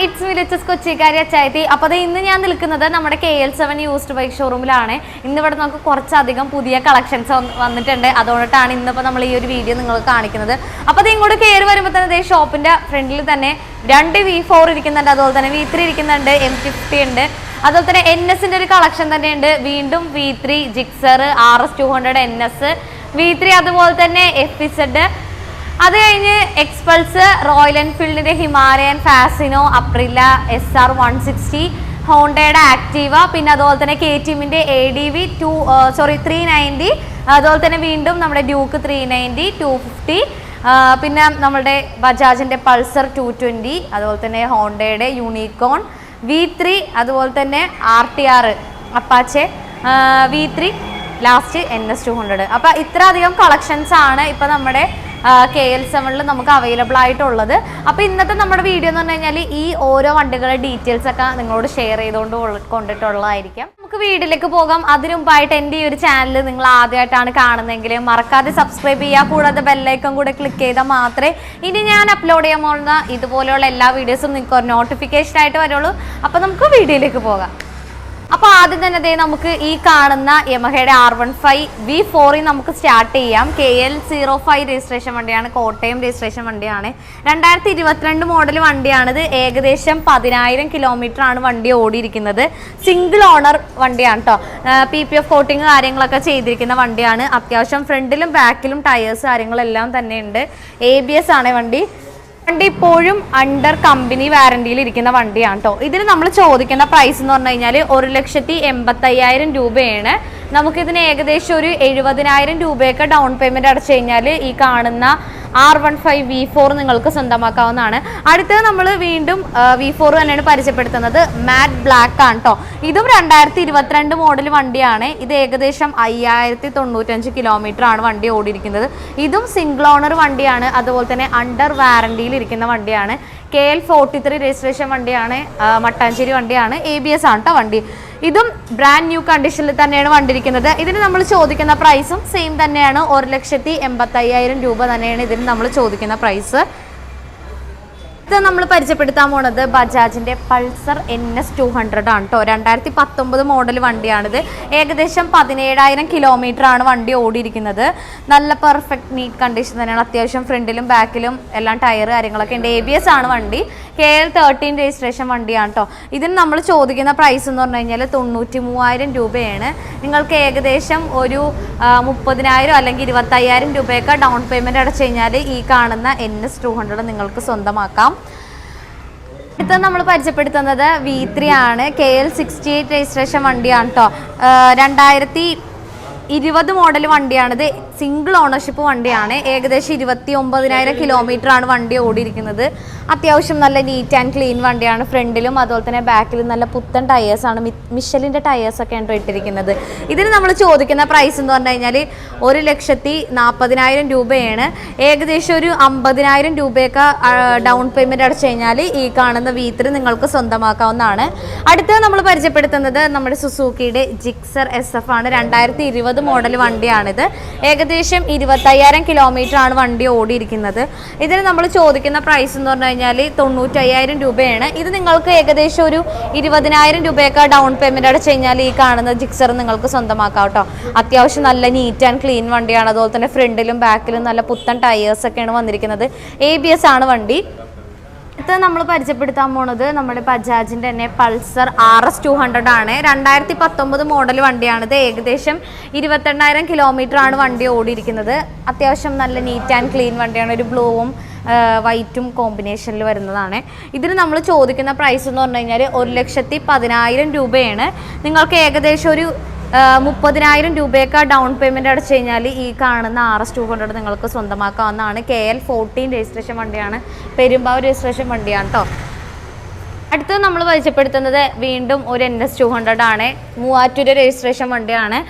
everyone, it's me കൊച്ചിക്കാരി അച്ചായത്തി. അപ്പോൾ ഇന്ന് ഞാൻ നിൽക്കുന്നത് നമ്മുടെ KL7 യൂസ്ഡ് ബൈക്ക് ഷോറൂമിലാണ്. ഇന്നിവിടെ നമുക്ക് കുറച്ചധികം പുതിയ കളക്ഷൻസ് വന്നിട്ടുണ്ട്. അതുകൊണ്ടാണ് ഇന്നിപ്പോൾ നമ്മൾ ഈ ഒരു വീഡിയോ നിങ്ങൾക്ക് കാണിക്കുന്നത്. അപ്പോൾ അത് ഇങ്ങോട്ട് കയറി വരുമ്പോൾ തന്നെ ഷോപ്പിൻ്റെ ഫ്രണ്ടിൽ തന്നെ രണ്ട് V4 ഇരിക്കുന്നുണ്ട്, അതുപോലെ തന്നെ V3 ഇരിക്കുന്നുണ്ട്, M50 ഉണ്ട്, അതുപോലെ തന്നെ NSൻ്റെ ഒരു കളക്ഷൻ തന്നെയുണ്ട്. വീണ്ടും V3 Gixxer, RS200 NS, V3 അതുപോലെ തന്നെ FZ, അത് കഴിഞ്ഞ് എക്സ്പൾസ്, റോയൽ എൻഫീൽഡിൻ്റെ ഹിമാലയൻ, ഫാസിനോ, അപ്രില, SR 160, ഹോണ്ടയുടെ ആക്റ്റീവ, പിന്നെ അതുപോലെ തന്നെ KTMൻ്റെ ADV 390, അതുപോലെ തന്നെ വീണ്ടും നമ്മുടെ ഡ്യൂക്ക് 390, 250, പിന്നെ നമ്മുടെ ബജാജിൻ്റെ പൾസർ 220, അതുപോലെ തന്നെ ഹോണ്ടയുടെ യൂണിക്കോൺ, V3, അതുപോലെ തന്നെ RTR Apache, V3, last NS200. അപ്പോൾ ഇത്ര അധികം കളക്ഷൻസ് ആണ് ഇപ്പോൾ നമ്മുടെ KL7 നമുക്ക് അവൈലബിൾ ആയിട്ടുള്ളത്. അപ്പോൾ ഇന്നത്തെ നമ്മുടെ വീഡിയോ എന്ന് പറഞ്ഞു കഴിഞ്ഞാൽ ഈ ഓരോ വണ്ടികളുടെ ഡീറ്റെയിൽസ് ഒക്കെ നിങ്ങളോട് ഷെയർ ചെയ്തുകൊണ്ട് കൊണ്ടിട്ടുള്ളതായിരിക്കും. നമുക്ക് വീഡിയോയിലേക്ക് പോകാം. അതിനു മുമ്പായിട്ട് എൻ്റെ ഈ ഒരു ചാനൽ നിങ്ങൾ ആദ്യമായിട്ടാണ് കാണുന്നതെങ്കിൽ മറക്കാതെ സബ്സ്ക്രൈബ് ചെയ്യുക, കൂടാതെ ബെല്ലൈക്കൺ കൂടെ ക്ലിക്ക് ചെയ്താൽ മാത്രമേ ഇനി ഞാൻ അപ്ലോഡ് ചെയ്യാൻ പോകുന്ന ഇതുപോലെയുള്ള എല്ലാ വീഡിയോസും നിങ്ങൾക്ക് ഒരു നോട്ടിഫിക്കേഷൻ ആയിട്ട് വരുള്ളൂ. അപ്പോൾ നമുക്ക് വീഡിയോയിലേക്ക് പോകാം. അപ്പോൾ ആദ്യം തന്നെ നമുക്ക് ഈ കാണുന്ന യമഹയുടെ R15 V4 നമുക്ക് സ്റ്റാർട്ട് ചെയ്യാം. KL05 രജിസ്ട്രേഷൻ വണ്ടിയാണ്, കോട്ടയം രജിസ്ട്രേഷൻ വണ്ടിയാണ്, 2022 മോഡൽ വണ്ടിയാണിത്. ഏകദേശം 10,000 കിലോമീറ്റർ ആണ് വണ്ടി ഓടിയിരിക്കുന്നത്. സിംഗിൾ ഓണർ വണ്ടിയാണ് കേട്ടോ. PPF കോട്ടിങ് കാര്യങ്ങളൊക്കെ ചെയ്തിരിക്കുന്ന വണ്ടിയാണ്. അത്യാവശ്യം ഫ്രണ്ടിലും ബാക്കിലും ടയേഴ്സ് കാര്യങ്ങളെല്ലാം തന്നെ ഉണ്ട്. ABS ആണ് വണ്ടി ഇപ്പോഴും അണ്ടർ കമ്പനി വാറണ്ടിയിൽ ഇരിക്കുന്ന വണ്ടിയാണ് കേട്ടോ. ഇതിന് നമ്മൾ ചോദിക്കുന്ന പ്രൈസ് എന്ന് പറഞ്ഞു കഴിഞ്ഞാൽ 1,85,000 രൂപയാണ്. നമുക്കിതിന് ഏകദേശം ഒരു 70,000 രൂപയൊക്കെ ഡൗൺ പേയ്മെൻറ്റ് അടച്ചു കഴിഞ്ഞാൽ ഈ കാണുന്ന R15 V4 നിങ്ങൾക്ക് സ്വന്തമാക്കാവുന്നതാണ്. അടുത്തത് നമ്മൾ വീണ്ടും V4 തന്നെയാണ് പരിചയപ്പെടുത്തുന്നത്. മാറ്റ് ബ്ലാക്ക് ആണ് കേട്ടോ. ഇതും 2022 മോഡൽ വണ്ടിയാണ്. ഇത് ഏകദേശം 5,095 കിലോമീറ്റർ ആണ് വണ്ടി ഓടിയിരിക്കുന്നത്. ഇതും സിംഗിൾ ഓണർ വണ്ടിയാണ്, അതുപോലെ തന്നെ അണ്ടർ വാറണ്ടിയിൽ ഇരിക്കുന്ന വണ്ടിയാണ്. KL43 രജിസ്ട്രേഷൻ വണ്ടിയാണ്, മട്ടാഞ്ചേരി വണ്ടിയാണ്, ABS ആണ് കേട്ടോ വണ്ടി. ഇതും ബ്രാൻഡ് ന്യൂ കണ്ടീഷനിൽ തന്നെയാണ് വണ്ടിയിരിക്കുന്നത്. ഇതിന് നമ്മൾ ചോദിക്കുന്ന പ്രൈസും സെയിം തന്നെയാണ്, 1,85,000 രൂപ തന്നെയാണ് ഇതിന് നമ്മൾ ചോദിക്കുന്ന പ്രൈസ്. ഇത് നമ്മൾ പരിചയപ്പെടുത്താൻ പോണത് ബജാജിൻ്റെ പൾസർ NS200 ആണ് കേട്ടോ. 2019 മോഡൽ വണ്ടിയാണിത്. ഏകദേശം 17,000 കിലോമീറ്റർ ആണ് വണ്ടി ഓടിയിരിക്കുന്നത്. നല്ല പെർഫെക്റ്റ് നീറ്റ് കണ്ടീഷൻ തന്നെയാണ്. അത്യാവശ്യം ഫ്രണ്ടിലും ബാക്കിലും എല്ലാം ടയർ കാര്യങ്ങളൊക്കെ ഉണ്ട്. ABS ആണ് വണ്ടി. KL13 രജിസ്ട്രേഷൻ വണ്ടിയാണ് കേട്ടോ. ഇതിന് നമ്മൾ ചോദിക്കുന്ന പ്രൈസ് എന്ന് പറഞ്ഞു കഴിഞ്ഞാൽ 93,000 രൂപയാണ്. നിങ്ങൾക്ക് ഏകദേശം ഒരു 30,000 അല്ലെങ്കിൽ 25,000 രൂപയൊക്കെ ഡൗൺ പേയ്മെൻറ്റ് അടച്ചു കഴിഞ്ഞാൽ ഈ കാണുന്ന NS200 നിങ്ങൾക്ക് സ്വന്തമാക്കാം. അടുത്ത നമ്മൾ പരിചയപ്പെടുത്തുന്നത് V3 ആണ്. KL68 രജിസ്ട്രേഷൻ വണ്ടിയാണ് കേട്ടോ. 2020 മോഡൽ വണ്ടിയാണിത്. സിംഗിൾ ഓണർഷിപ്പ് വണ്ടിയാണ്. ഏകദേശം 29,000 കിലോമീറ്റർ ആണ് വണ്ടി ഓടിയിരിക്കുന്നത്. അത്യാവശ്യം നല്ല നീറ്റ് ആൻഡ് ക്ലീൻ വണ്ടിയാണ്. ഫ്രണ്ടിലും അതുപോലെ തന്നെ ബാക്കിലും നല്ല പുത്തൻ ടയേഴ്സാണ്, മിഷലിൻ്റെ ടയേഴ്സൊക്കെയാണ് ഇട്ടിരിക്കുന്നത്. ഇതിന് നമ്മൾ ചോദിക്കുന്ന പ്രൈസ് എന്ന് പറഞ്ഞു കഴിഞ്ഞാൽ 1,40,000 രൂപയാണ്. ഏകദേശം ഒരു 50,000 രൂപയൊക്കെ ഡൗൺ പേയ്മെൻറ്റ് അടച്ചു കഴിഞ്ഞാൽ ഈ കാണുന്ന V3 നിങ്ങൾക്ക് സ്വന്തമാക്കാവുന്നതാണ്. അടുത്തത് നമ്മൾ പരിചയപ്പെടുത്തുന്നത് നമ്മുടെ സുസൂക്കിയുടെ ജിക്സർ SF ആണ്. 2020 മോഡൽ വണ്ടിയാണിത്. ഏകദേശം 25,000 കിലോമീറ്റർ ആണ് വണ്ടി ഓടിയിരിക്കുന്നത്. ഇതിന് നമ്മൾ ചോദിക്കുന്ന പ്രൈസ് എന്ന് പറഞ്ഞു കഴിഞ്ഞാൽ 95,000 രൂപയാണ്. ഇത് നിങ്ങൾക്ക് ഏകദേശം ഒരു 20,000 രൂപയൊക്കെ ഡൗൺ പേയ്മെൻറ്റ് അടച്ചു കഴിഞ്ഞാൽ ഈ കാണുന്ന ജിക്സർ നിങ്ങൾക്ക് സ്വന്തമാക്കാം കേട്ടോ. അത്യാവശ്യം നല്ല നീറ്റ് ആൻഡ് ക്ലീൻ വണ്ടിയാണ്. അതുപോലെ തന്നെ ഫ്രണ്ടിലും ബാക്കിലും നല്ല പുത്തൻ ടയേഴ്സൊക്കെയാണ് വന്നിരിക്കുന്നത്. ABS ആണ് വണ്ടി. ഇത് നമ്മൾ പരിചയപ്പെടുത്താൻ പോണത് നമ്മുടെ ബജാജിൻ്റെ തന്നെ പൾസർ RS200 ആണ്. 2019 മോഡൽ വണ്ടിയാണിത്. ഏകദേശം 28,000 കിലോമീറ്റർ ആണ് വണ്ടി ഓടിയിരിക്കുന്നത്. അത്യാവശ്യം നല്ല നീറ്റ് ആൻഡ് ക്ലീൻ വണ്ടിയാണ്. ഒരു ബ്ലൂവും വൈറ്റും കോമ്പിനേഷനിൽ വരുന്നതാണ്. ഇതിന് നമ്മൾ ചോദിക്കുന്ന പ്രൈസ് എന്ന് പറഞ്ഞു കഴിഞ്ഞാൽ 1,10,000 രൂപയാണ്. നിങ്ങൾക്ക് ഏകദേശം ഒരു 30,000 രൂപയൊക്കെ ഡൗൺ പേയ്മെൻറ്റ് അടച്ചു കഴിഞ്ഞാൽ ഈ കാണുന്ന RS200 നിങ്ങൾക്ക് സ്വന്തമാക്കാവുന്നതാണ്. KL14 രജിസ്ട്രേഷൻ വണ്ടിയാണ്, പെരുമ്പാവൂർ രജിസ്ട്രേഷൻ വണ്ടിയാണ് കേട്ടോ. അടുത്തത് നമ്മൾ പരിചയപ്പെടുത്തുന്നത് വീണ്ടും ഒരു NS200 ആണ്. മൂവാറ്റൂർ രജിസ്ട്രേഷൻ വണ്ടിയാണ്.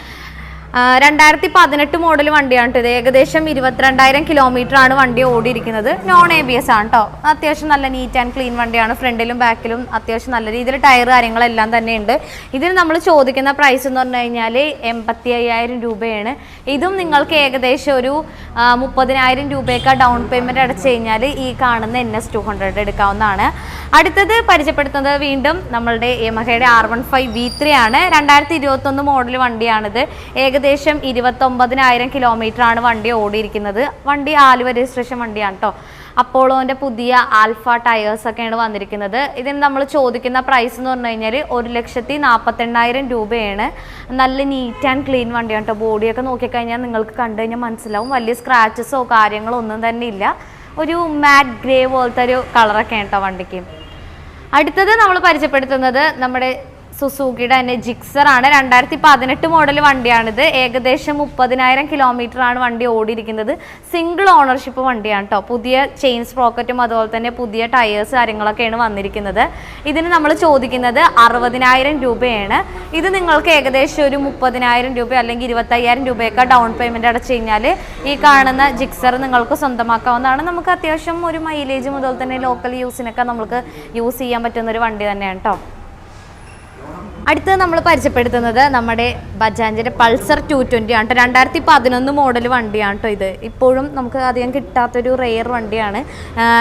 2018 മോഡൽ വണ്ടിയാണ് ഇത്. ഏകദേശം 22,000 കിലോമീറ്റർ ആണ് വണ്ടി ഓടിയിരിക്കുന്നത്. നോൺ ABS ആണ് കേട്ടോ. അത്യാവശ്യം നല്ല നീറ്റ് ആൻഡ് ക്ലീൻ വണ്ടിയാണ്. ഫ്രണ്ടിലും ബാക്കിലും അത്യാവശ്യം നല്ല രീതിയിൽ ടയർ കാര്യങ്ങളെല്ലാം തന്നെ ഉണ്ട്. ഇതിന് നമ്മൾ ചോദിക്കുന്ന പ്രൈസ് എന്ന് പറഞ്ഞു കഴിഞ്ഞാൽ 85,000 രൂപയാണ്. ഇതും നിങ്ങൾക്ക് ഏകദേശം ഒരു 30,000 രൂപയൊക്കെ ഡൗൺ പേയ്മെൻറ്റ് അടച്ചു കഴിഞ്ഞാൽ ഈ കാണുന്ന NS200 എടുക്കാവുന്നതാണ്. അടുത്തത് പരിചയപ്പെടുത്തുന്നത് വീണ്ടും നമ്മളുടെ യമഹയുടെ R15 V3 ആണ്. 2021 മോഡൽ വണ്ടിയാണിത്. ഏകദേശം 29,000 കിലോമീറ്റർ ആണ് വണ്ടി ഓടിയിരിക്കുന്നത്. വണ്ടി ആലുവ രജിസ്ട്രേഷൻ വണ്ടിയാണ് കേട്ടോ. അപ്പോളോൻ്റെ പുതിയ ആൽഫ ടയേഴ്സ് ഒക്കെയാണ് വന്നിരിക്കുന്നത്. ഇതിന് നമ്മൾ ചോദിക്കുന്ന പ്രൈസ് എന്ന് പറഞ്ഞു കഴിഞ്ഞാൽ 1,48,000 രൂപയാണ്. നല്ല നീറ്റ് ആൻഡ് ക്ലീൻ വണ്ടിയാണ് കേട്ടോ. ബോഡിയൊക്കെ നോക്കിക്കഴിഞ്ഞാൽ നിങ്ങൾക്ക് കണ്ടു കഴിഞ്ഞാൽ മനസ്സിലാവും. വലിയ സ്ക്രാച്ചസോ കാര്യങ്ങളോ ഒന്നും തന്നെ ഇല്ല. ഒരു മാറ്റ് ഗ്രേ പോലത്തെ ഒരു കളറൊക്കെ കേട്ടോ വണ്ടിക്ക്. അടുത്തത് നമ്മൾ പരിചയപ്പെടുത്തുന്നത് നമ്മുടെ സുസുക്കിയുടെ തന്നെ ജിക്സർ ആണ്. 2018 മോഡൽ വണ്ടിയാണിത്. ഏകദേശം 30,000 കിലോമീറ്റർ ആണ് വണ്ടി ഓടിയിരിക്കുന്നത്. സിംഗിൾ ഓണർഷിപ്പ് വണ്ടിയാണ് കേട്ടോ. പുതിയ ചെയിൻ സ്പ്രോക്കറ്റും അതുപോലെ തന്നെ പുതിയ ടയേഴ്സ് കാര്യങ്ങളൊക്കെയാണ് വന്നിരിക്കുന്നത്. ഇതിന് നമ്മൾ ചോദിക്കുന്നത് 60,000 രൂപയാണ്. ഇത് നിങ്ങൾക്ക് ഏകദേശം ഒരു 30,000 രൂപ അല്ലെങ്കിൽ 25,000 രൂപയൊക്കെ ഡൗൺ പേയ്മെൻറ്റ് അടച്ചു കഴിഞ്ഞാൽ ഈ കാണുന്ന ജിക്സർ നിങ്ങൾക്ക് സ്വന്തമാക്കാവുന്നതാണ്. നമുക്ക് അത്യാവശ്യം ഒരു മൈലേജും അതുപോലെ തന്നെ ലോക്കൽ യൂസിനൊക്കെ നമുക്ക് യൂസ് ചെയ്യാൻ പറ്റുന്ന ഒരു വണ്ടി തന്നെയാണ് കേട്ടോ. അടുത്തത് നമ്മൾ പരിചയപ്പെടുത്തുന്നത് നമ്മുടെ ബജാജിൻ്റെ പൾസർ 220 ആണ് കേട്ടോ. 2011 മോഡൽ വണ്ടിയാണ് കേട്ടോ ഇത്. ഇപ്പോഴും നമുക്ക് അധികം കിട്ടാത്തൊരു റെയർ വണ്ടിയാണ്.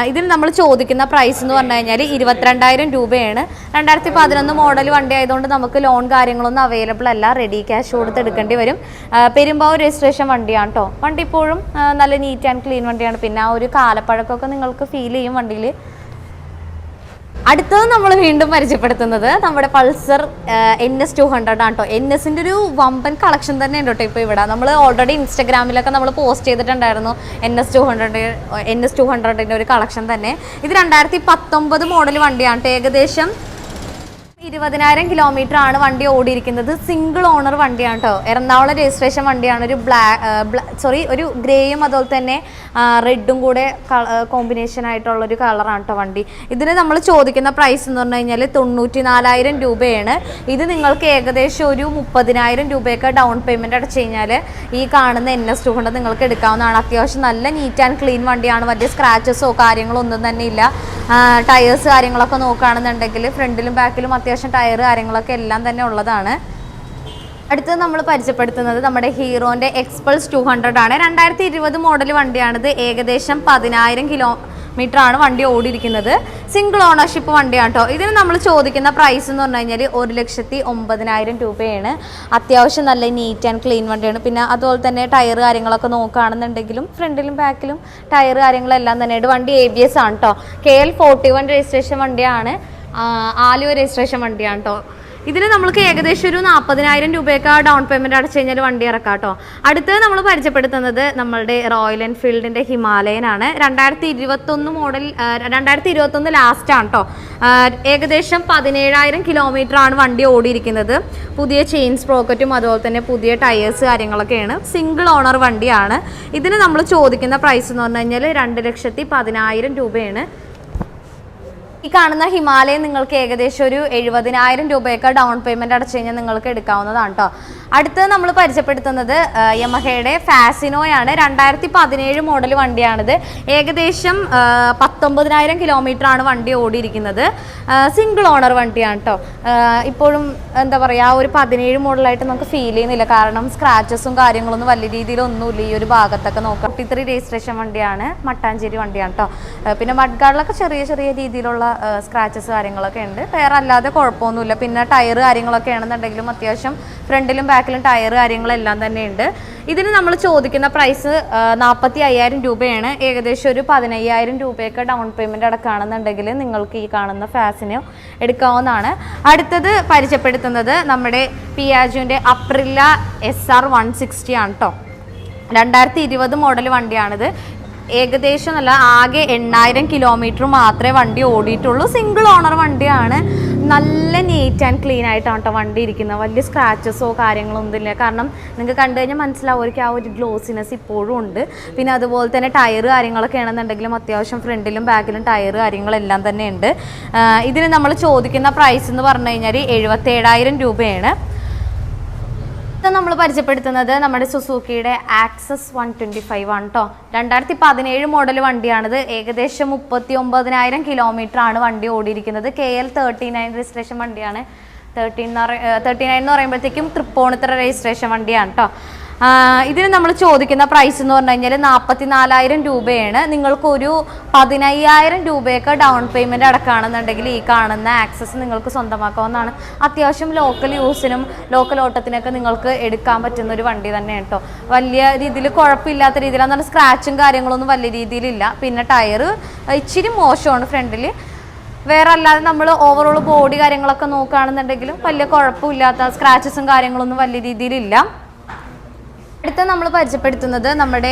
ഇതിന് നമ്മൾ ചോദിക്കുന്ന പ്രൈസ് എന്ന് പറഞ്ഞു കഴിഞ്ഞാൽ 22,000 രൂപയാണ്. 2011 മോഡൽ വണ്ടി ആയതുകൊണ്ട് നമുക്ക് ലോൺ കാര്യങ്ങളൊന്നും അവൈലബിൾ അല്ല. റെഡി ക്യാഷ് കൊടുത്ത് എടുക്കേണ്ടി വരും. പെരുമ്പാവൂർ രജിസ്ട്രേഷൻ വണ്ടിയാണ് കേട്ടോ. വണ്ടി ഇപ്പോഴും നല്ല നീറ്റ് ആൻഡ് ക്ലീൻ വണ്ടിയാണ്. പിന്നെ ആ ഒരു കാലപ്പഴക്കമൊക്കെ നിങ്ങൾക്ക് ഫീൽ ചെയ്യും വണ്ടിയിൽ. അടുത്തത് നമ്മൾ വീണ്ടും പരിചയപ്പെടുത്തുന്നത് നമ്മുടെ പൾസർ NS200 ആണ് കേട്ടോ. NSൻ്റെ ഒരു വമ്പൻ കളക്ഷൻ തന്നെ ഉണ്ട് കേട്ടോ. ഇപ്പോൾ ഇവിടെ നമ്മൾ ഓൾറെഡി ഇൻസ്റ്റഗ്രാമിലൊക്കെ നമ്മൾ പോസ്റ്റ് ചെയ്തിട്ടുണ്ടായിരുന്നു NS200ൻ്റെ ഒരു കളക്ഷൻ തന്നെ. ഇത് 2019 മോഡൽ വണ്ടിയാണ് കേട്ടോ. ഏകദേശം 20,000 കിലോമീറ്റർ ആണ് വണ്ടി ഓടിയിരിക്കുന്നത്. സിംഗിൾ ഓണർ വണ്ടിയാണ് കേട്ടോ. എറണാകുളം രജിസ്ട്രേഷൻ വണ്ടിയാണ്. ഒരു ഗ്രേയും അതുപോലെ തന്നെ റെഡും കൂടെ കോമ്പിനേഷൻ ആയിട്ടുള്ളൊരു കളറാണ് കേട്ടോ വണ്ടി. ഇതിന് നമ്മൾ ചോദിക്കുന്ന പ്രൈസ് എന്ന് പറഞ്ഞു കഴിഞ്ഞാൽ 94,000 രൂപയാണ്. ഇത് നിങ്ങൾക്ക് ഏകദേശം ഒരു 30,000 രൂപയൊക്കെ ഡൗൺ പേയ്മെൻറ്റ് അടച്ചു കഴിഞ്ഞാൽ ഈ കാണുന്ന NS200 നിങ്ങൾക്ക് എടുക്കാവുന്നതാണ്. അത്യാവശ്യം നല്ല നീറ്റ് ആൻഡ് ക്ലീൻ വണ്ടിയാണ്. വലിയ സ്ക്രാച്ചസോ കാര്യങ്ങളോ ഒന്നും തന്നെ ഇല്ല. ടയേഴ്സ് കാര്യങ്ങളൊക്കെ നോക്കുകയാണെന്നുണ്ടെങ്കിൽ ഫ്രണ്ടിലും ബാക്കിലും അത്യാവശ്യം ടയർ കാര്യങ്ങളൊക്കെ എല്ലാം തന്നെ ഉള്ളതാണ്. അടുത്തത് നമ്മൾ പരിചയപ്പെടുത്തുന്നത് നമ്മുടെ ഹീറോൻ്റെ എക്സ്പൾസ് 200 ആണ്. 2020 മോഡൽ വണ്ടിയാണിത്. ഏകദേശം 10,000 കിലോമീറ്റർ ആണ് വണ്ടി ഓടിയിരിക്കുന്നത്. സിംഗിൾ ഓണർഷിപ്പ് വണ്ടിയാണ് കേട്ടോ. ഇതിന് നമ്മൾ ചോദിക്കുന്ന പ്രൈസ് എന്ന് പറഞ്ഞു കഴിഞ്ഞാൽ 1,09,000 രൂപയാണ്. അത്യാവശ്യം നല്ല നീറ്റ് ആൻഡ് ക്ലീൻ വണ്ടിയാണ്. പിന്നെ അതുപോലെ തന്നെ ടയർ കാര്യങ്ങളൊക്കെ നോക്കുകയാണെന്നുണ്ടെങ്കിലും ഫ്രണ്ടിലും ബാക്കിലും ടയർ കാര്യങ്ങളെല്ലാം തന്നെ ഉണ്ട്. വണ്ടി ABS ആണ് കേട്ടോ. KL 41 രജിസ്ട്രേഷൻ വണ്ടിയാണ്. ആലുവ രജിസ്ട്രേഷൻ വണ്ടിയാണ് കേട്ടോ. ഇതിന് നമ്മൾക്ക് ഏകദേശം ഒരു 40,000 രൂപയൊക്കെ ഡൗൺ പേയ്മെൻറ്റ് അടച്ചു കഴിഞ്ഞാൽ വണ്ടി ഇറക്കാം കേട്ടോ. അടുത്തത് നമ്മൾ പരിചയപ്പെടുത്തുന്നത് നമ്മളുടെ റോയൽ എൻഫീൽഡിൻ്റെ ഹിമാലയൻ ആണ്. 2021 മോഡൽ 2021 ലാസ്റ്റാണ് കേട്ടോ. ഏകദേശം 17,000 കിലോമീറ്റർ ആണ് വണ്ടി ഓടിയിരിക്കുന്നത്. പുതിയ ചെയിൻ സ്പ്രോക്കറ്റും അതുപോലെ തന്നെ പുതിയ ടയേഴ്സ് കാര്യങ്ങളൊക്കെയാണ്. സിംഗിൾ ഓണർ വണ്ടിയാണ്. ഇതിന് നമ്മൾ ചോദിക്കുന്ന പ്രൈസ് എന്ന് പറഞ്ഞു കഴിഞ്ഞാൽ 2,10,000 രൂപയാണ്. ഈ കാണുന്ന ഹിമാലയൻ നിങ്ങൾക്ക് ഏകദേശം ഒരു 70,000 രൂപയൊക്കെ ഡൗൺ പേയ്മെൻറ്റ് അടച്ചു കഴിഞ്ഞാൽ നിങ്ങൾക്ക് എടുക്കാവുന്നതാണ് കേട്ടോ. അടുത്തത് നമ്മൾ പരിചയപ്പെടുത്തുന്നത് യമഹയുടെ ഫാസിനോയാണ്. 2017 മോഡൽ വണ്ടിയാണിത്. ഏകദേശം 19,000 കിലോമീറ്റർ ആണ് വണ്ടി ഓടിയിരിക്കുന്നത്. സിംഗിൾ ഓണർ വണ്ടിയാണ് കേട്ടോ. ഇപ്പോഴും എന്താ പറയുക, ഒരു 17 മോഡലായിട്ട് നമുക്ക് ഫീൽ ചെയ്യുന്നില്ല. കാരണം സ്ക്രാച്ചസും കാര്യങ്ങളൊന്നും വലിയ രീതിയിലൊന്നുമില്ല ഈ ഒരു ഭാഗത്തൊക്കെ നോക്കാം. 43 രജിസ്ട്രേഷൻ വണ്ടിയാണ്. മട്ടാഞ്ചേരി വണ്ടിയാണ് കേട്ടോ. പിന്നെ മഡ് ഗാർഡിലൊക്കെ ചെറിയ ചെറിയ രീതിയിലുള്ള സ്ക്രാച്ചസ് കാര്യങ്ങളൊക്കെ ഉണ്ട്. വേറെ അല്ലാതെ കുഴപ്പമൊന്നുമില്ല. പിന്നെ ടയർ കാര്യങ്ങളൊക്കെ ആണെന്നുണ്ടെങ്കിലും അത്യാവശ്യം ഫ്രണ്ടിലും ബാക്കിലും ടയർ കാര്യങ്ങളെല്ലാം തന്നെ ഉണ്ട്. ഇതിന് നമ്മൾ ചോദിക്കുന്ന പ്രൈസ് 45,000 രൂപയാണ്. ഏകദേശം ഒരു 15,000 രൂപയൊക്കെ ഡൗൺ പേയ്മെൻറ്റ് അടക്കുകയാണെന്നുണ്ടെങ്കിൽ നിങ്ങൾക്ക് ഈ കാണുന്ന ഫാസിനോ എടുക്കാവുന്നതാണ്. അടുത്തത് പരിചയപ്പെടുത്തുന്നത് നമ്മുടെ പിയാജോൻ്റെ അപ്രില്ല SR 160 ആണ് കേട്ടോ. 2020 മോഡൽ വണ്ടിയാണിത്. ഏകദേശം നല്ല ആകെ 8,000 കിലോമീറ്റർ മാത്രമേ വണ്ടി ഓടിയിട്ടുള്ളൂ. സിംഗിൾ ഓണർ വണ്ടിയാണ്. നല്ല നീറ്റ് ആൻഡ് ക്ലീൻ ആയിട്ടാണ് കേട്ടോ വണ്ടി ഇരിക്കുന്നത്. വലിയ സ്ക്രാച്ചസോ കാര്യങ്ങളോ ഒന്നുമില്ല. കാരണം നിങ്ങൾക്ക് കണ്ടു കഴിഞ്ഞാൽ മനസ്സിലാവുമായിരിക്കും ആ ഒരു ഗ്ലോസിനെസ് ഇപ്പോഴും ഉണ്ട്. പിന്നെ അതുപോലെ തന്നെ ടയർ കാര്യങ്ങളൊക്കെ ആണെന്നുണ്ടെങ്കിലും അത്യാവശ്യം ഫ്രണ്ടിലും ബാക്കിലും ടയർ കാര്യങ്ങളെല്ലാം തന്നെ ഉണ്ട്. ഇതിന് നമ്മൾ ചോദിക്കുന്ന പ്രൈസ് എന്ന് പറഞ്ഞു കഴിഞ്ഞാൽ 77,000 രൂപയാണ്. നമ്മൾ പരിചയപ്പെടുത്തുന്നത് നമ്മുടെ സുസുക്കിയുടെ ആക്സസ് 125 ആണ് കേട്ടോ. 2017 മോഡൽ വണ്ടിയാണിത്. ഏകദേശം 39,000 കിലോമീറ്റർ ആണ് വണ്ടി ഓടിയിരിക്കുന്നത്. KL 39 രജിസ്ട്രേഷൻ വണ്ടിയാണ്. 39 എന്ന് പറയുമ്പോഴത്തേക്കും തൃപ്പൂണിത്തുറ രജിസ്ട്രേഷൻ വണ്ടിയാണ് കേട്ടോ. ഇതിന് നമ്മൾ ചോദിക്കുന്ന പ്രൈസ് എന്ന് പറഞ്ഞു കഴിഞ്ഞാൽ 44,000 രൂപയാണ്. നിങ്ങൾക്കൊരു 15,000 രൂപയൊക്കെ ഡൗൺ പേയ്മെൻറ്റ് അടക്കുകയാണെന്നുണ്ടെങ്കിൽ ഈ കാണുന്ന ആക്സസ് നിങ്ങൾക്ക് സ്വന്തമാക്കാവുന്നതാണ്. അത്യാവശ്യം ലോക്കൽ യൂസിനും ലോക്കൽ ഓട്ടത്തിനൊക്കെ നിങ്ങൾക്ക് എടുക്കാൻ പറ്റുന്ന ഒരു വണ്ടി തന്നെയാണ് കേട്ടോ. വലിയ രീതിയിൽ കുഴപ്പമില്ലാത്ത രീതിയിൽ എന്നാൽ സ്ക്രാച്ചും കാര്യങ്ങളൊന്നും വലിയ രീതിയിലില്ല. പിന്നെ ടയർ ഇച്ചിരി മോശമാണ് ഫ്രണ്ടിൽ. വേറെ അല്ലാതെ നമ്മൾ ഓവറോൾ ബോഡി കാര്യങ്ങളൊക്കെ നോക്കുകയാണെന്നുണ്ടെങ്കിലും വലിയ കുഴപ്പമില്ലാത്ത സ്ക്രാച്ചസും കാര്യങ്ങളൊന്നും വലിയ രീതിയിലില്ല. അടുത്ത നമ്മൾ പരിചയപ്പെടുത്തുന്നത് നമ്മുടെ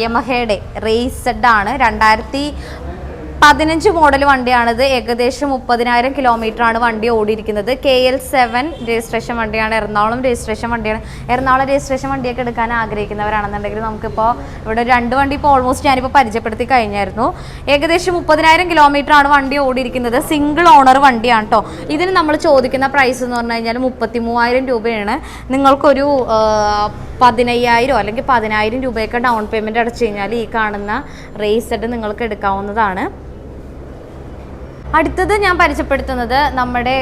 യമഹയുടെ റേസ് ആണ്. 2015 മോഡൽ വണ്ടിയാണിത്. ഏകദേശം 30,000 കിലോമീറ്റർ ആണ് വണ്ടി ഓടിയിരിക്കുന്നത്. KL 7 രജിസ്ട്രേഷൻ വണ്ടിയാണ്. എറണാകുളം രജിസ്ട്രേഷൻ വണ്ടിയാണ്. എറണാകുളം രജിസ്ട്രേഷൻ വണ്ടിയൊക്കെ എടുക്കാൻ ആഗ്രഹിക്കുന്നവരാണെന്നുണ്ടെങ്കിൽ നമുക്കിപ്പോൾ ഇവിടെ 2 വണ്ടി ഇപ്പോൾ ഓൾമോസ്റ്റ് ഞാനിപ്പോൾ പരിചയപ്പെടുത്തി കഴിഞ്ഞായിരുന്നു. ഏകദേശം 30,000 കിലോമീറ്റർ ആണ് വണ്ടി ഓടിയിരിക്കുന്നത്. സിംഗിൾ ഓണർ വണ്ടിയാണ് കേട്ടോ. ഇതിന് നമ്മൾ ചോദിക്കുന്ന പ്രൈസ് എന്ന് പറഞ്ഞു കഴിഞ്ഞാൽ 33,000 രൂപയാണ്. നിങ്ങൾക്കൊരു 15,000 അല്ലെങ്കിൽ 10,000 രൂപയൊക്കെ ഡൗൺ പേയ്മെൻറ്റ് അടച്ചു കഴിഞ്ഞാൽ ഈ കാണുന്ന റേസ് നിങ്ങൾക്ക് എടുക്കാവുന്നതാണ്. അടുത്തത് ഞാൻ പരിചയപ്പെടുത്തുന്നത് നമ്മുടെ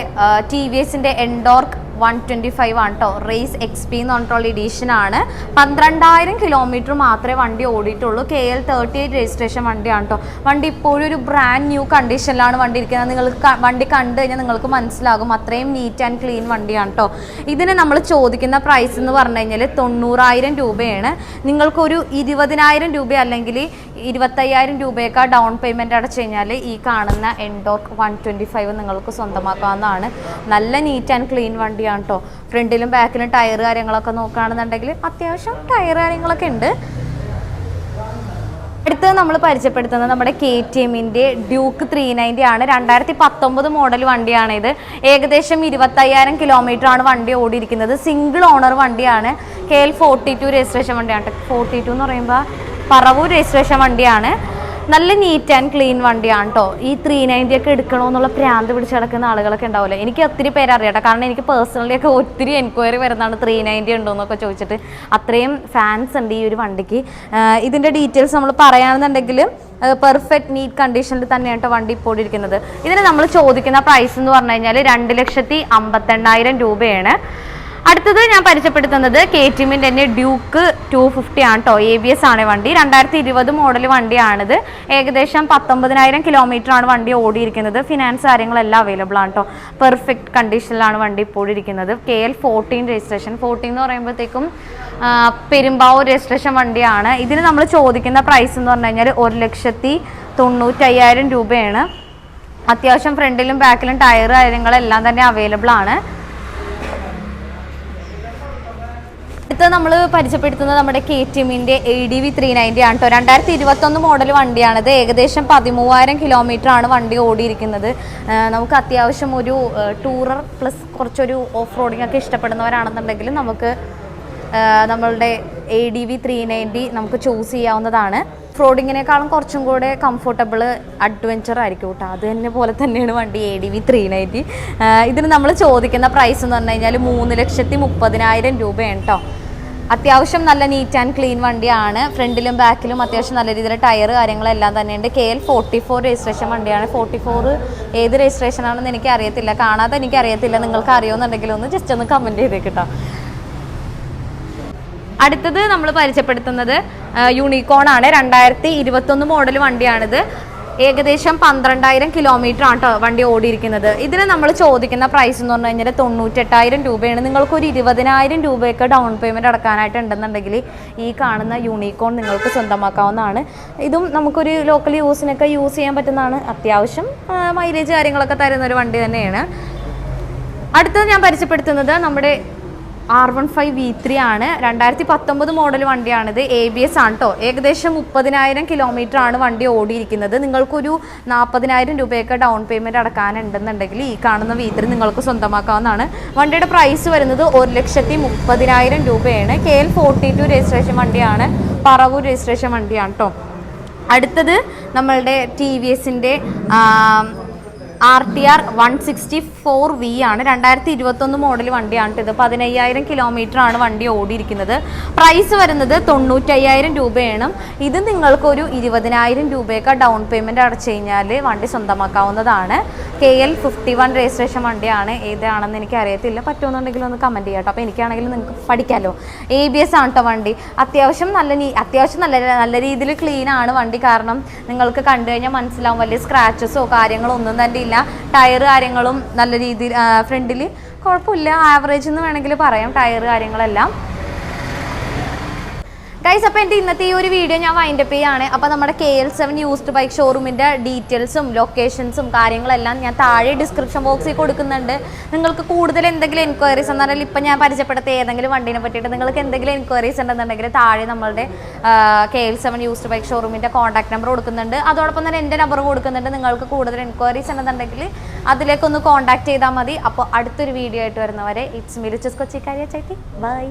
TVSൻ്റെ എൻഡോർക്ക് 125 ആണ് കേട്ടോ. റേസ് XP എന്ന് പറഞ്ഞിട്ടുള്ള എഡീഷൻ ആണ്. 12,000 കിലോമീറ്റർ മാത്രമേ വണ്ടി ഓടിയിട്ടുള്ളൂ. KL 38 രജിസ്ട്രേഷൻ വണ്ടിയാണ് കേട്ടോ. വണ്ടി ഇപ്പോഴും ഒരു ബ്രാൻഡ് ന്യൂ കണ്ടീഷനിലാണ് വണ്ടി ഇരിക്കുന്നത്. നിങ്ങൾക്ക് വണ്ടി കണ്ടു കഴിഞ്ഞാൽ നിങ്ങൾക്ക് മനസ്സിലാകും അത്രയും നീറ്റ് ആൻഡ് ക്ലീൻ വണ്ടിയാണ് കേട്ടോ. ഇതിന് നമ്മൾ ചോദിക്കുന്ന പ്രൈസ് എന്ന് പറഞ്ഞു കഴിഞ്ഞാൽ 90,000 രൂപയാണ്. നിങ്ങൾക്കൊരു 20,000 രൂപ അല്ലെങ്കിൽ 25,000 രൂപയൊക്കെ ഡൗൺ പേയ്മെൻറ്റ് അടച്ചു കഴിഞ്ഞാൽ ഈ കാണുന്ന എൻഡോർക്ക് 125 നിങ്ങൾക്ക് സ്വന്തമാക്കാവുന്നതാണ്. നല്ല നീറ്റ് ആൻഡ് ക്ലീൻ വണ്ടിയാണ് കേട്ടോ. ഫ്രണ്ടിലും ബാക്കിലും ടയർ കാര്യങ്ങളൊക്കെ നോക്കുകയാണെന്നുണ്ടെങ്കിൽ അത്യാവശ്യം ടയർ കാര്യങ്ങളൊക്കെ ഉണ്ട്. അടുത്തത് നമ്മൾ പരിചയപ്പെടുത്തുന്നത് നമ്മുടെ KTMൻ്റെ ഡ്യൂക്ക് 390 ആണ്. 2019 മോഡൽ വണ്ടിയാണ് ഇത്. ഏകദേശം 25,000 കിലോമീറ്റർ ആണ് വണ്ടി ഓടിയിരിക്കുന്നത്. സിംഗിൾ ഓണർ വണ്ടിയാണ്. KL 42 രജിസ്ട്രേഷൻ വണ്ടിയാണ്. 42 എന്ന് പറയുമ്പോൾ പറവൂർ രജിസ്ട്രേഷൻ വണ്ടിയാണ്. നല്ല നീറ്റ് ആൻഡ് ക്ലീൻ വണ്ടിയാണ് കേട്ടോ. ഈ 390 ഒക്കെ എടുക്കണമെന്നുള്ള പ്രാന്ത് പിടിച്ച് കിടക്കുന്ന ആളുകളൊക്കെ ഉണ്ടാവില്ല. എനിക്ക് ഒത്തിരി പേര് അറിയാട്ടോ. കാരണം എനിക്ക് പേഴ്സണലി ഒക്കെ ഒത്തിരി എൻക്വയറി വരുന്നതാണ് 390 ഉണ്ടോ എന്നൊക്കെ ചോദിച്ചിട്ട്. അത്രയും ഫാൻസ് ഉണ്ട് ഈ ഒരു വണ്ടിക്ക്. ഇതിൻ്റെ ഡീറ്റെയിൽസ് നമ്മൾ പറയുകയാണെന്നുണ്ടെങ്കിൽ പെർഫെക്റ്റ് നീറ്റ് കണ്ടീഷനിൽ തന്നെയാണ് കേട്ടോ വണ്ടി ഇപ്പോൾ ഇരിക്കുന്നത്. ഇതിന് നമ്മൾ ചോദിക്കുന്ന പ്രൈസ് എന്ന് പറഞ്ഞു കഴിഞ്ഞാൽ 2,58,000 രൂപയാണ്. അടുത്തത് ഞാൻ പരിചയപ്പെടുത്തുന്നത് KTMൻ്റെ തന്നെ ഡ്യൂക്ക് 250 ആണ് കേട്ടോ. ABS ആണ് വണ്ടി. 2020 മോഡൽ വണ്ടിയാണിത്. ഏകദേശം 19,000 കിലോമീറ്റർ ആണ് വണ്ടി ഓടിയിരിക്കുന്നത്. ഫിനാൻസ് കാര്യങ്ങളെല്ലാം അവൈലബിൾ ആണ് കേട്ടോ. പെർഫെക്റ്റ് കണ്ടീഷനിലാണ് വണ്ടി ഇപ്പോൾ ഇരിക്കുന്നത്. KL 14 registration. 14 എന്ന് പറയുമ്പോഴത്തേക്കും പെരുമ്പാവൂർ രജിസ്ട്രേഷൻ വണ്ടിയാണ്. ഇതിന് നമ്മൾ ചോദിക്കുന്ന പ്രൈസ് എന്ന് പറഞ്ഞു കഴിഞ്ഞാൽ 1,95,000 രൂപയാണ്. അത്യാവശ്യം ഫ്രണ്ടിലും ബാക്കിലും ടയർ കാര്യങ്ങളെല്ലാം തന്നെ അവൈലബിൾ ആണ്. അടുത്ത നമ്മൾ പരിചയപ്പെടുത്തുന്നത് നമ്മുടെ KTMൻ്റെ ADV 390 ആണ് കേട്ടോ. 2021 മോഡൽ വണ്ടിയാണിത്. ഏകദേശം 13,000 കിലോമീറ്റർ ആണ് വണ്ടി ഓടിയിരിക്കുന്നത്. നമുക്ക് അത്യാവശ്യം ഒരു ടൂറർ പ്ലസ് കുറച്ചൊരു ഓഫ് റോഡിംഗ് ഒക്കെ ഇഷ്ടപ്പെടുന്നവരാണെന്നുണ്ടെങ്കിൽ നമുക്ക് നമ്മളുടെ ADV 390 നമുക്ക് ചൂസ് ചെയ്യാവുന്നതാണ്. ഓഫ് റോഡിങ്ങിനേക്കാളും കുറച്ചും കൂടെ കംഫർട്ടബിൾ അഡ്വഞ്ചർ ആയിരിക്കും കേട്ടോ. അത് തന്നെ പോലെ തന്നെയാണ് വണ്ടി ADV 390. ഇതിന് നമ്മൾ ചോദിക്കുന്ന പ്രൈസ് എന്ന് പറഞ്ഞു കഴിഞ്ഞാൽ 3,30,000 രൂപയാണ് കേട്ടോ. അത്യാവശ്യം നല്ല നീറ്റ് ആൻഡ് ക്ലീൻ വണ്ടിയാണ്. ഫ്രണ്ടിലും ബാക്കിലും അത്യാവശ്യം നല്ല രീതിയിൽ ടയർ കാര്യങ്ങളെല്ലാം തന്നെയുണ്ട്. KL 44 രജിസ്ട്രേഷൻ വണ്ടിയാണ്. 44 ഏത് രജിസ്ട്രേഷൻ ആണെന്ന് എനിക്ക് അറിയത്തില്ല. കാണാതെ എനിക്കറിയത്തില്ല. നിങ്ങൾക്ക് അറിയുമെന്നുണ്ടെങ്കിൽ ഒന്ന് ജസ്റ്റ് ഒന്ന് കമൻറ്റ് ചെയ്തേക്കിട്ടോ. അടുത്തത് നമ്മൾ പരിചയപ്പെടുത്തുന്നത് യൂണിക്കോൺ ആണ്. 2021 മോഡൽ വണ്ടിയാണിത്. ഏകദേശം 12,000 കിലോമീറ്റർ ആണ് കേട്ടോ വണ്ടി ഓടിയിരിക്കുന്നത്. ഇതിന് നമ്മൾ ചോദിക്കുന്ന പ്രൈസ് എന്ന് പറഞ്ഞു കഴിഞ്ഞാൽ 98,000 രൂപയാണ്. നിങ്ങൾക്കൊരു 20,000 രൂപയൊക്കെ ഡൗൺ പേയ്മെൻറ്റ് അടക്കാനായിട്ട് ഉണ്ടെന്നുണ്ടെങ്കിൽ ഈ കാണുന്ന യൂണിക്കോൺ നിങ്ങൾക്ക് സ്വന്തമാക്കാവുന്നതാണ്. ഇതും നമുക്കൊരു ലോക്കൽ യൂസിനൊക്കെ യൂസ് ചെയ്യാൻ പറ്റുന്നതാണ്. അത്യാവശ്യം മൈലേജ് കാര്യങ്ങളൊക്കെ തരുന്നൊരു വണ്ടി തന്നെയാണ്. അടുത്തത് ഞാൻ പരിചയപ്പെടുത്തുന്നത് നമ്മുടെ R15 V3 ആണ്. 2019 മോഡൽ വണ്ടിയാണിത്. ABS ആണ് കേട്ടോ. ഏകദേശം 30,000 കിലോമീറ്റർ ആണ് വണ്ടി ഓടിയിരിക്കുന്നത്. നിങ്ങൾക്കൊരു 40,000 രൂപയൊക്കെ ഡൗൺ പേയ്മെൻറ്റ് അടക്കാനുണ്ടെന്നുണ്ടെങ്കിൽ ഈ കാണുന്ന V3 നിങ്ങൾക്ക് സ്വന്തമാക്കാവുന്നതാണ്. വണ്ടിയുടെ പ്രൈസ് വരുന്നത് 1,30,000 രൂപയാണ്. KL 42 രജിസ്ട്രേഷൻ വണ്ടിയാണ്. പറവൂർ രജിസ്ട്രേഷൻ വണ്ടിയാണ് കേട്ടോ. അടുത്തത് നമ്മളുടെ TVSൻ്റെ RTR 164V ആണ്. 2021 മോഡൽ വണ്ടിയാണ് ഇത്. 15,000 കിലോമീറ്റർ ആണ് വണ്ടി ഓടിയിരിക്കുന്നത്. പ്രൈസ് വരുന്നത് 95,000 രൂപയാണ്. ഇത് നിങ്ങൾക്കൊരു 20,000 രൂപയൊക്കെ ഡൗൺ പേയ്മെൻറ്റ് അടച്ചു കഴിഞ്ഞാൽ വണ്ടി സ്വന്തമാക്കാവുന്നതാണ്. KL 51 രജിസ്ട്രേഷൻ വണ്ടിയാണ്. ഏതാണെന്ന് എനിക്ക് അറിയത്തില്ല. പറ്റുമെന്നുണ്ടെങ്കിൽ ഒന്ന് കമൻറ്റ് ചെയ്യാം കേട്ടോ. അപ്പോൾ എനിക്കാണെങ്കിൽ നിങ്ങൾക്ക് പഠിക്കാമല്ലോ. ABS ആണ് കേട്ടോ വണ്ടി. അത്യാവശ്യം നല്ല രീതിയിൽ ക്ലീൻ ആണ് വണ്ടി. കാരണം നിങ്ങൾക്ക് കണ്ടു കഴിഞ്ഞാൽ മനസ്സിലാവും, വലിയ സ്ക്രാച്ചസോ കാര്യങ്ങളോ ഒന്നും തന്നെ ഇല്ല. ടയർ കാര്യങ്ങളും നല്ല രീതിയിൽ, ഫ്രണ്ടിൽ കുഴപ്പമില്ല, ആവറേജ് എന്ന് വേണമെങ്കിൽ പറയാം ടയർ കാര്യങ്ങളെല്ലാം. ഗൈസ്, അപ്പോൾ എൻ്റെ ഇന്നത്തെ ഈ ഒരു വീഡിയോ ഞാൻ വൈൻഡപ്പ് ചെയ്യാണ്. അപ്പോൾ നമ്മുടെ KL7 യൂസ്ഡ് ബൈക്ക് ഷോറൂമിൻ്റെ ഡീറ്റെയിൽസും ലൊക്കേഷൻസും കാര്യങ്ങളെല്ലാം ഞാൻ താഴെ ഡിസ്ക്രിപ്ഷൻ ബോക്സിൽ കൊടുക്കുന്നുണ്ട്. നിങ്ങൾക്ക് കൂടുതൽ എന്തെങ്കിലും എൻക്വയറീസ് എന്നാലും ഇപ്പം ഞാൻ പരിചയപ്പെടുത്തിയ ഏതെങ്കിലും വണ്ടീനെ പറ്റിയിട്ട് നിങ്ങൾക്ക് എന്തെങ്കിലും എൻക്വയറീസ് ഉണ്ടെന്നുണ്ടെങ്കിൽ താഴെ നമ്മളുടെ KL7 യൂസ്ഡ് ബൈക്ക് ഷോറൂമിൻ്റെ കോൺടാക്ട് നമ്പർ കൊടുക്കുന്നുണ്ട്. അതോടൊപ്പം തന്നെ എൻ്റെ നമ്പറും കൊടുക്കുന്നുണ്ട്. നിങ്ങൾക്ക് കൂടുതൽ എൻക്വയറീസ് ഉണ്ടെന്നുണ്ടെങ്കിൽ അതിലേക്കൊന്ന് കോൺടാക്ട് ചെയ്താൽ മതി. അപ്പോൾ അടുത്തൊരു വീഡിയോ ആയിട്ട് വരുന്നവരെ ഇറ്റ്സ് മീ കൊച്ചി കാര്യ ചൈത്തി. ബൈ.